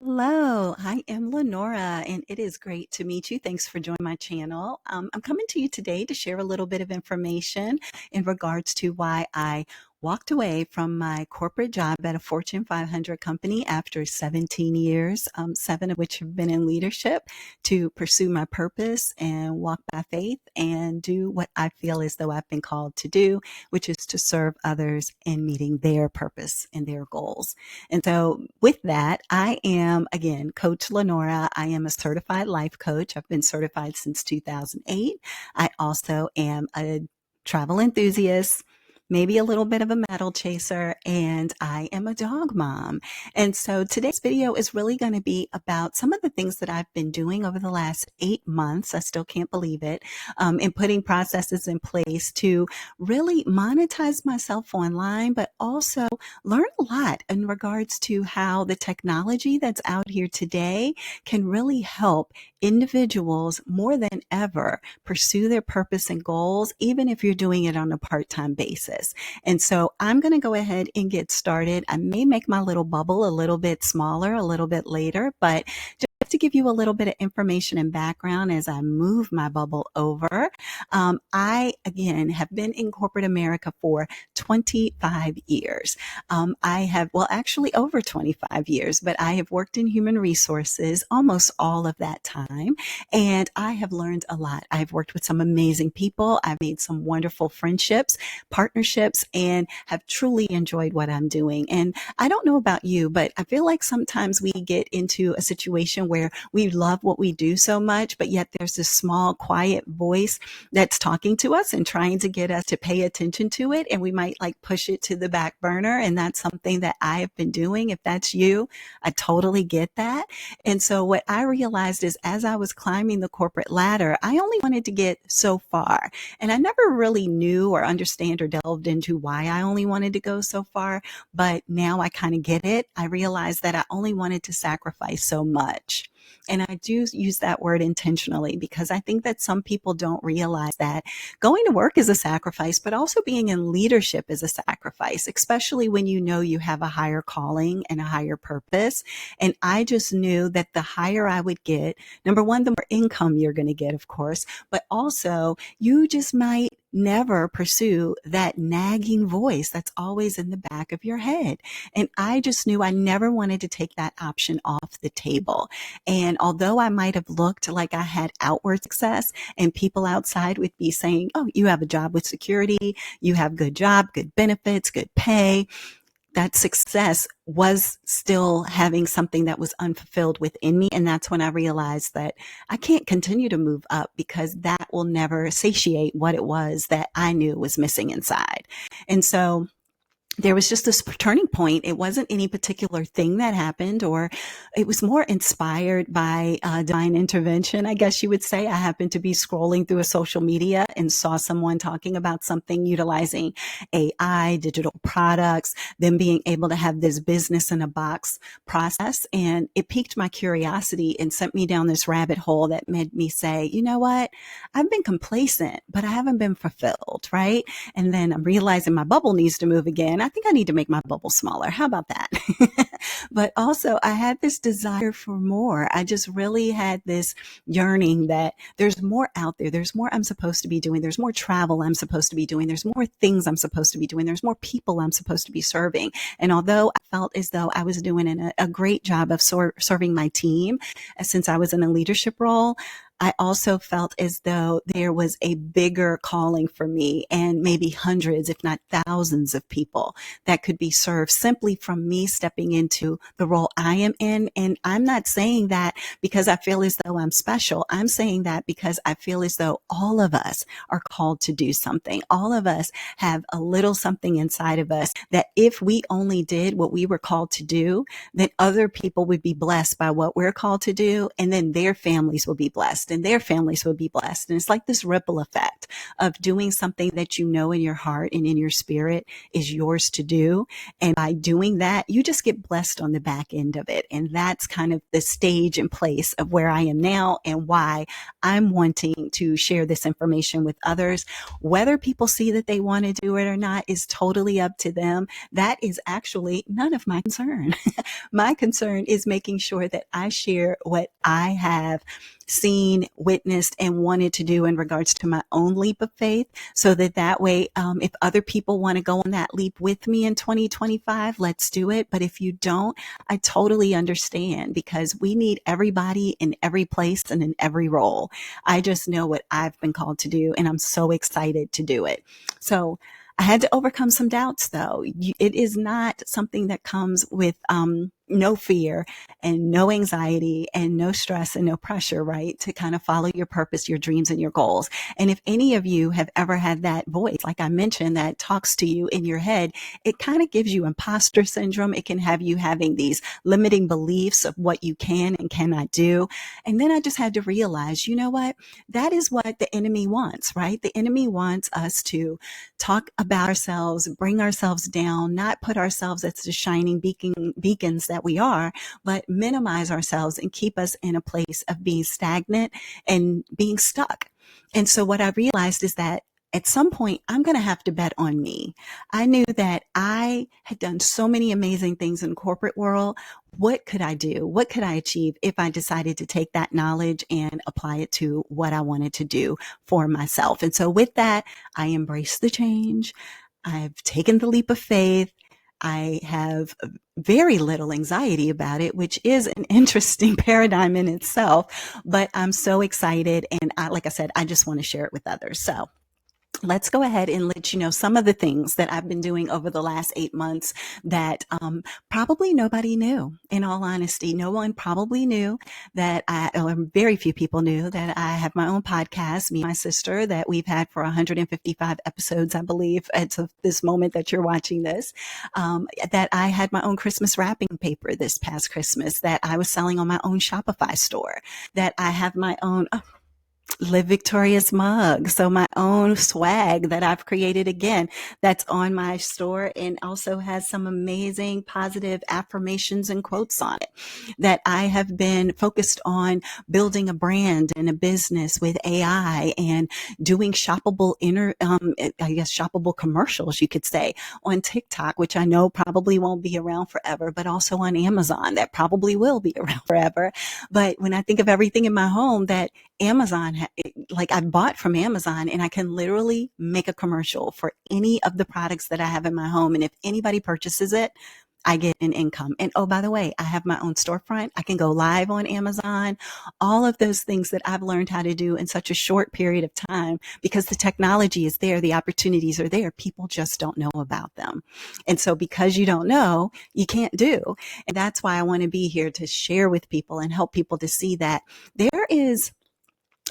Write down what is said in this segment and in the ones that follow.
Hello, I am Lenora, and it is great to meet you. Thanks for joining my channel. I'm coming to you today to share a little bit of information in regards to why I walked away from my corporate job at a Fortune 500 company after 17 years, seven of which have been in leadership, to pursue my purpose and walk by faith and do what I feel as though I've been called to do, which is to serve others in meeting their purpose and their goals. And so, with that, I am again Coach Lenora. I am a certified life coach. I've been certified since 2008. I also am a travel enthusiast, maybe a little bit of a metal chaser, and I am a dog mom. And so today's video is really going to be about some of the things that I've been doing over the last 8 months. I still can't believe it, in putting processes in place to really monetize myself online, but also learn a lot in regards to how the technology that's out here today can really help individuals more than ever pursue their purpose and goals, even if you're doing it on a part-time basis. And so I'm going to go ahead and get started. I may make my little bubble a little bit smaller a little bit later, but just to give you a little bit of information and background as I move my bubble over, I, again, have been in corporate America for 25 years. I have, well, actually over 25 years, but I have worked in human resources almost all of that time. And I have learned a lot. I've worked with some amazing people. I've made some wonderful friendships, partnerships, and have truly enjoyed what I'm doing. And I don't know about you, but I feel like sometimes we get into a situation where we love what we do so much, but yet there's this small, quiet voice that's talking to us and trying to get us to pay attention to it. And we might like push it to the back burner. And that's something that I have been doing. If that's you, I totally get that. And so what I realized is as I was climbing the corporate ladder, I only wanted to get so far. And I never really knew or understand or delved into why I only wanted to go so far. But now I kind of get it. I realized that I only wanted to sacrifice so much. And I do use that word intentionally because I think that some people don't realize that going to work is a sacrifice, but also being in leadership is a sacrifice, especially when you know you have a higher calling and a higher purpose. And I just knew that the higher I would get, number one, the more income you're going to get, of course, but also you just might never pursue that nagging voice that's always in the back of your head. And I just knew I never wanted to take that option off the table. And although I might have looked like I had outward success and people outside would be saying, oh, you have a job with security, you have good job, good benefits, good pay, that success was still having something that was unfulfilled within me. And that's when I realized that I can't continue to move up because that will never satiate what it was that I knew was missing inside. And so there was just this turning point. It wasn't any particular thing that happened, or it was more inspired by divine intervention, I guess you would say. I happened to be scrolling through a social media and saw someone talking about something utilizing AI, digital products, them being able to have this business in a box process. And it piqued my curiosity and sent me down this rabbit hole that made me say, you know what? I've been complacent, but I haven't been fulfilled, right? And then I'm realizing my bubble needs to move again. I think I need to make my bubble smaller. How about that? But also I had this desire for more. I just really had this yearning that there's more out there. There's more I'm supposed to be doing. There's more travel I'm supposed to be doing. There's more things I'm supposed to be doing. There's more people I'm supposed to be serving. And although I felt as though I was doing a great job of serving my team, since I was in a leadership role, I also felt as though there was a bigger calling for me and maybe hundreds, if not thousands of people that could be served simply from me stepping into the role I am in. And I'm not saying that because I feel as though I'm special. I'm saying that because I feel as though all of us are called to do something. All of us have a little something inside of us that if we only did what we were called to do, then other people would be blessed by what we're called to do, and then their families will be blessed. blessed and their families will be blessed. And it's like this ripple effect of doing something that you know in your heart and in your spirit is yours to do. And by doing that, you just get blessed on the back end of it. And that's kind of the stage and place of where I am now and why I'm wanting to share this information with others. Whether people see that they want to do it or not is totally up to them. That is actually none of my concern. My concern is making sure that I share what I have seen, witnessed, and wanted to do in regards to my own leap of faith, so that way, if other people want to go on that leap with me in 2025, let's do it. But if you don't, I totally understand, because we need everybody in every place and in every role. I just know what I've been called to do, and I'm so excited to do it. So I had to overcome some doubts, though. It is not something that comes with no fear and no anxiety and no stress and no pressure, right? To kind of follow your purpose, your dreams, and your goals. And if any of you have ever had that voice, like I mentioned, that talks to you in your head, it kind of gives you imposter syndrome. It can have you having these limiting beliefs of what you can and cannot do. And then I just had to realize, you know what? That is what the enemy wants, right? The enemy wants us to talk about ourselves, bring ourselves down, not put ourselves as the shining beacons that we are, but minimize ourselves and keep us in a place of being stagnant and being stuck. And so what I realized is that at some point, I'm going to have to bet on me. I knew that I had done so many amazing things in the corporate world. What could I do? What could I achieve if I decided to take that knowledge and apply it to what I wanted to do for myself? And so with that, I embraced the change. I've taken the leap of faith. I have very little anxiety about it, which is an interesting paradigm in itself, but I'm so excited. And like I said, I just want to share it with others. So let's go ahead and let you know some of the things that I've been doing over the last 8 months that probably nobody knew. In all honesty, no one probably knew that or very few people knew that I have my own podcast, me and my sister, that we've had for 155 episodes, I believe, at this moment that you're watching this, that I had my own Christmas wrapping paper this past Christmas, that I was selling on my own Shopify store, that I have my own Live Victorious mug. So my own swag that I've created, again, that's on my store, and also has some amazing positive affirmations and quotes on it. That I have been focused on building a brand and a business with AI and doing shoppable shoppable commercials, you could say, on TikTok, which I know probably won't be around forever, but also on Amazon, that probably will be around forever. But when I think of everything in my home that Amazon, like I bought from Amazon, and I can literally make a commercial for any of the products that I have in my home. And if anybody purchases it, I get an income. And oh, by the way, I have my own storefront. I can go live on Amazon. All of those things that I've learned how to do in such a short period of time, because the technology is there, the opportunities are there. People just don't know about them. And so because you don't know, you can't do. And that's why I want to be here to share with people and help people to see that there is,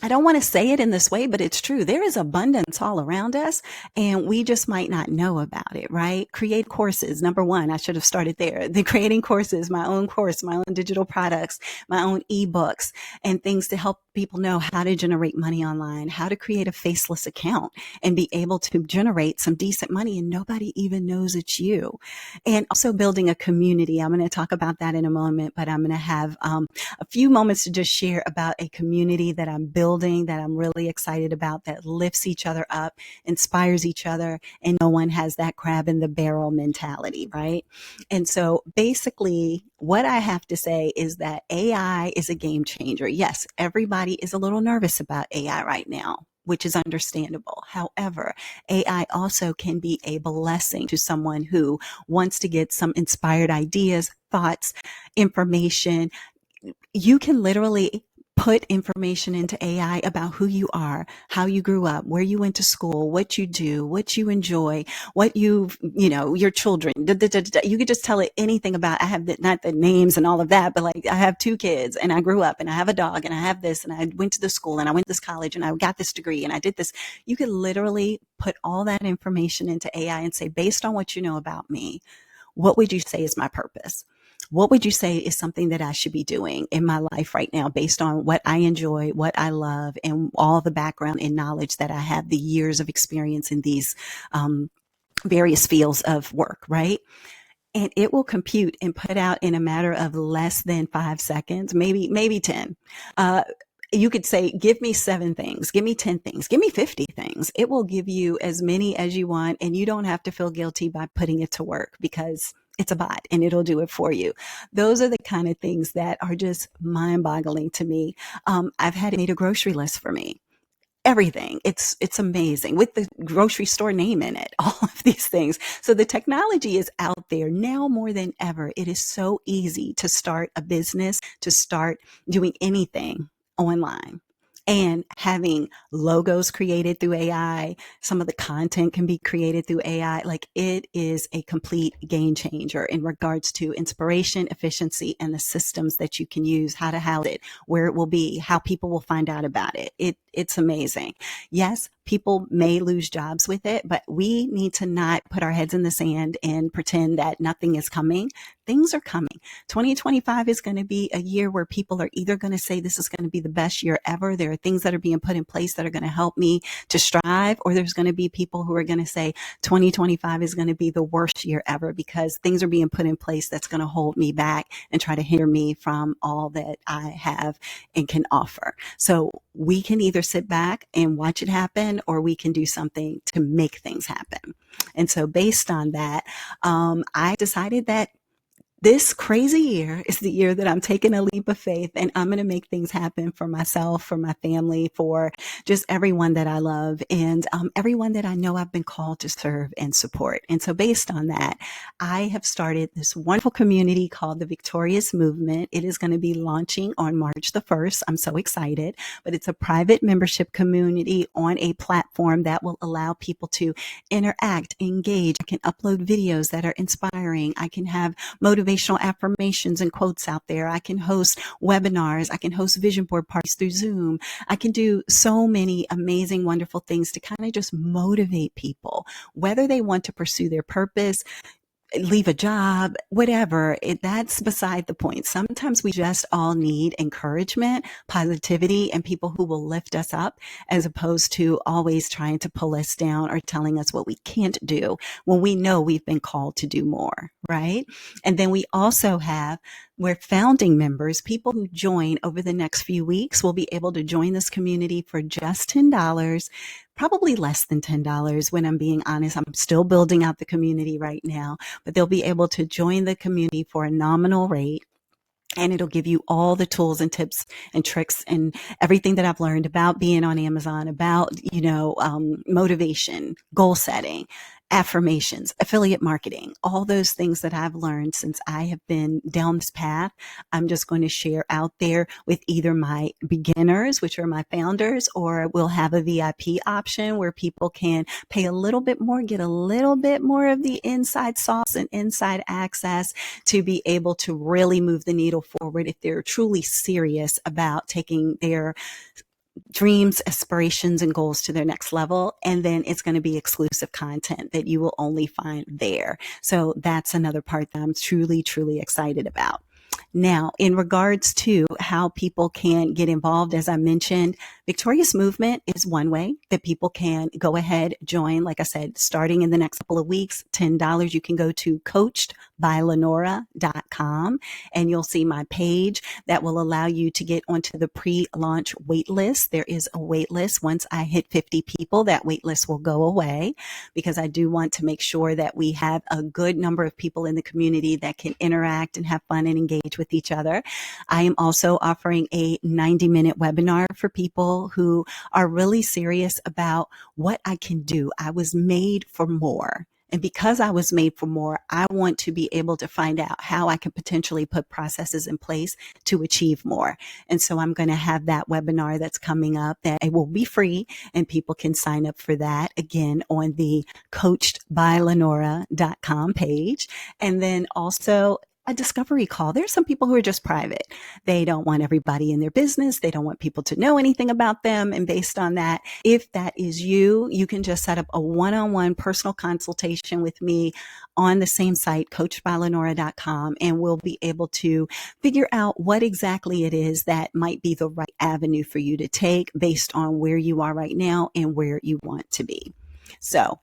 I don't want to say it in this way, but it's true. There is abundance all around us, and we just might not know about it, right? Create courses. Number one, I should have started there. The creating courses, my own course, my own digital products, my own ebooks, and things to help people know how to generate money online, how to create a faceless account and be able to generate some decent money, and nobody even knows it's you. And also building a community. I'm going to talk about that in a moment, but I'm going to have a few moments to just share about a community that I'm building, that I'm really excited about, that lifts each other up, inspires each other, and no one has that crab in the barrel mentality, right? And so basically what I have to say is that AI is a game changer. Yes, everybody is a little nervous about AI right now, which is understandable. However, AI also can be a blessing to someone who wants to get some inspired ideas, thoughts, information. You can literally put information into AI about who you are, how you grew up, where you went to school, what you do, what you enjoy, what your children. You could just tell it anything about, I have not the names and all of that, but like I have 2 kids and I grew up and I have a dog and I have this and I went to this school and I went to this college and I got this degree and I did this. You could literally put all that information into AI and say, based on what you know about me, what would you say is my purpose? what would you say is something that I should be doing in my life right now based on what I enjoy, what I love, and all the background and knowledge that I have, the years of experience in these various fields of work, right? And it will compute and put out in a matter of less than 5 seconds, maybe 10. Uh, you could say, give me 7 things, give me 10 things, give me 50 things. It will give you as many as you want, and you don't have to feel guilty by putting it to work because it's a bot and it'll do it for you. Those are the kind of things that are just mind boggling to me. I've had it made a grocery list for me, everything. It's amazing with the grocery store name in it, all of these things. So the technology is out there now more than ever. It is so easy to start a business, to start doing anything online. And having logos created through AI, some of the content can be created through AI. Like, it is a complete game changer in regards to inspiration, efficiency, and the systems that you can use, how to house it, where it will be, how people will find out about it. It's amazing. Yes, people may lose jobs with it, but we need to not put our heads in the sand and pretend that nothing is coming. Things are coming. 2025 is going to be a year where people are either going to say this is going to be the best year ever. There are things that are being put in place that are going to help me to strive, or there's going to be people who are going to say 2025 is going to be the worst year ever because things are being put in place that's going to hold me back and try to hinder me from all that I have and can offer. So we can either sit back and watch it happen, or we can do something to make things happen. And so based on that, I decided that this crazy year is the year that I'm taking a leap of faith, and I'm going to make things happen for myself, for my family, for just everyone that I love, and everyone that I know I've been called to serve and support. And so based on that, I have started this wonderful community called the Victorious Movement. It is going to be launching on March the 1st. I'm so excited, but it's a private membership community on a platform that will allow people to interact, engage. I can upload videos that are inspiring. I can have motivational affirmations and quotes out there. I can host webinars. I can host vision board parties through Zoom. I can do so many amazing, wonderful things to kind of just motivate people, whether they want to pursue their purpose, leave a job, whatever. That's beside the point. Sometimes we just all need encouragement, positivity, and people who will lift us up, as opposed to always trying to pull us down or telling us what we can't do when we know we've been called to do more, right? And then we also have, we're founding members. People who join over the next few weeks will be able to join this community for just $10, probably less than $10 when I'm being honest. I'm still building out the community right now, but they'll be able to join the community for a nominal rate. And it'll give you all the tools and tips and tricks and everything that I've learned about being on Amazon, about, motivation, goal setting, affirmations, affiliate marketing, all those things that I've learned since I have been down this path. I'm just going to share out there with either my beginners, which are my founders, or we'll have a VIP option where people can pay a little bit more, get a little bit more of the inside sauce and inside access to be able to really move the needle forward if they're truly serious about taking their dreams, aspirations, and goals to their next level. And then it's going to be exclusive content that you will only find there. So that's another part that I'm truly, truly excited about. Now, in regards to how people can get involved, as I mentioned, Victorious Movement is one way that people can go ahead, join. Like I said, starting in the next couple of weeks, $10. You can go to coachedbylenora.com and you'll see my page that will allow you to get onto the pre-launch wait list. There is a wait list. Once I hit 50 people, that wait list will go away, because I do want to make sure that we have a good number of people in the community that can interact and have fun and engage with each other. I am also offering a 90-minute webinar for people who are really serious about what I can do. I was made for more. And because I was made for more, I want to be able to find out how I can potentially put processes in place to achieve more. And so I'm going to have that webinar that's coming up that it will be free, and people can sign up for that again on the coachedbylenora.com page. And then also, a discovery call. There's some people who are just private. They don't want everybody in their business. They don't want people to know anything about them. And based on that, if that is you, you can just set up a one-on-one personal consultation with me on the same site, coachedbylenora.com, and we'll be able to figure out what exactly it is that might be the right avenue for you to take based on where you are right now and where you want to be. So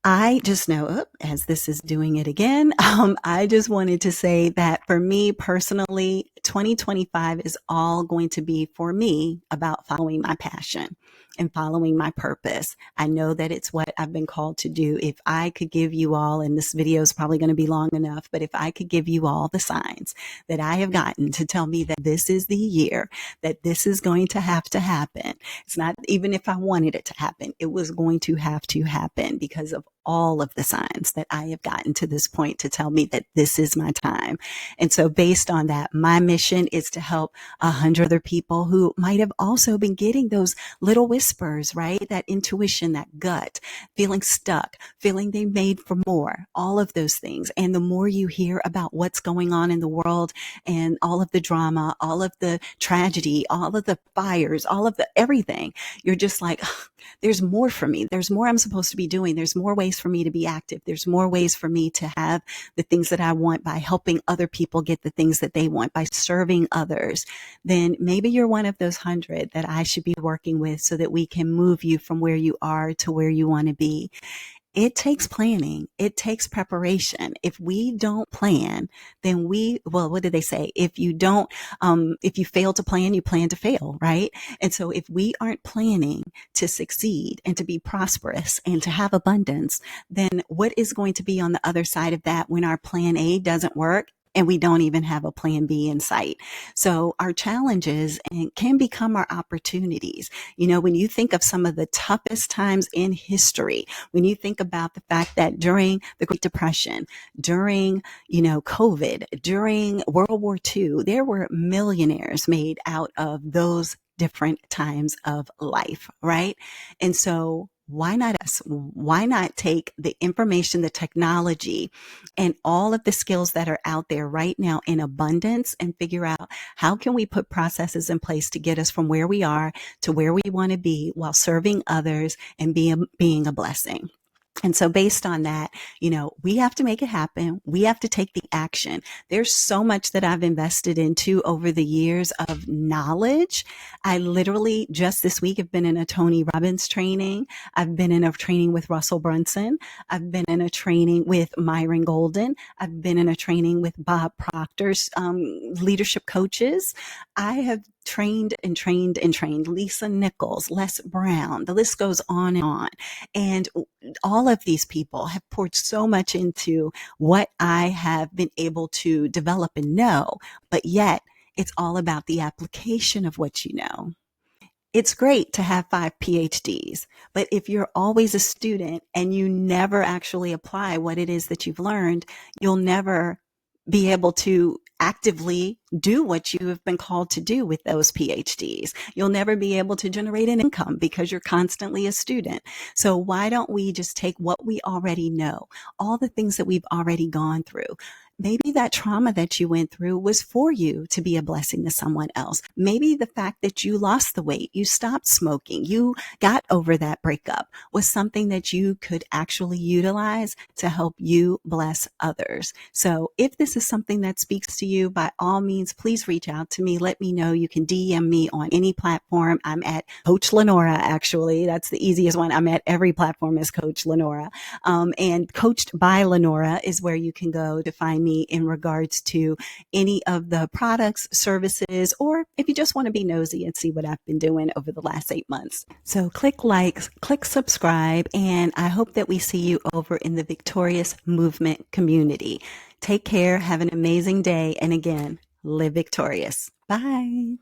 I just know, as this is doing it again, I just wanted to say that for me personally, 2025 is all going to be for me about following my passion and following my purpose. I know that it's what I've been called to do. If I could give you all, and this video is probably going to be long enough, but if I could give you all the signs that I have gotten to tell me that this is the year, that this is going to happen. It's not even if I wanted it to happen, it was going to have to happen because of all of the signs that I have gotten to this point to tell me that this is my time. And so based on that, my mission is to help 100 other people who might have also been getting those little whispers, right? That intuition, that gut, feeling stuck, feeling they made for more, all of those things. And the more you hear about what's going on in the world and all of the drama, all of the tragedy, all of the fires, all of the everything, you're just like, there's more for me. There's more I'm supposed to be doing. There's more ways for me to be active. There's more ways for me to have the things that I want by helping other people get the things that they want, by serving others. Then maybe you're one of those 100 that I should be working with so that we can move you from where you are to where you want to be. It takes planning. It takes preparation. If we don't plan, then what did they say? If you don't, if you fail to plan, you plan to fail, right? And so if we aren't planning to succeed and to be prosperous and to have abundance, then what is going to be on the other side of that when our plan A doesn't work? And we don't even have a plan B in sight. So our challenges can become our opportunities. You know, when you think of some of the toughest times in history, when you think about the fact that during the Great Depression, during, COVID, during World War II, there were millionaires made out of those different times of life, right? And so why not us? Why not take the information, the technology, and all of the skills that are out there right now in abundance and figure out how can we put processes in place to get us from where we are to where we want to be while serving others and being a blessing. And so based on that, we have to make it happen. We have to take the action. There's so much that I've invested into over the years of knowledge. I literally just this week have been in a Tony Robbins training. I've been in a training with Russell Brunson. I've been in a training with Myron Golden. I've been in a training with Bob Proctor's leadership coaches. I have trained and trained and trained Lisa Nichols, Les Brown. The list goes on and on. And all of these people have poured so much into what I have been able to develop and know, but yet it's all about the application of what you know. It's great to have 5 PhDs, but if you're always a student and you never actually apply what it is that you've learned, you'll never be able to actively do what you have been called to do with those PhDs. You'll never be able to generate an income because you're constantly a student. So why don't we just take what we already know, all the things that we've already gone through? Maybe that trauma that you went through was for you to be a blessing to someone else. Maybe the fact that you lost the weight, you stopped smoking, you got over that breakup was something that you could actually utilize to help you bless others. So if this is something that speaks to you, by all means, please reach out to me. Let me know. You can DM me on any platform. I'm at Coach Lenora, actually. That's the easiest one. I'm at every platform as Coach Lenora. And Coached by Lenora is where you can go to find me in regards to any of the products, services, or if you just want to be nosy and see what I've been doing over the last 8 months. So click like, click subscribe, and I hope that we see you over in the Victorious Movement community. Take care. Have an amazing day. And again, live victorious. Bye.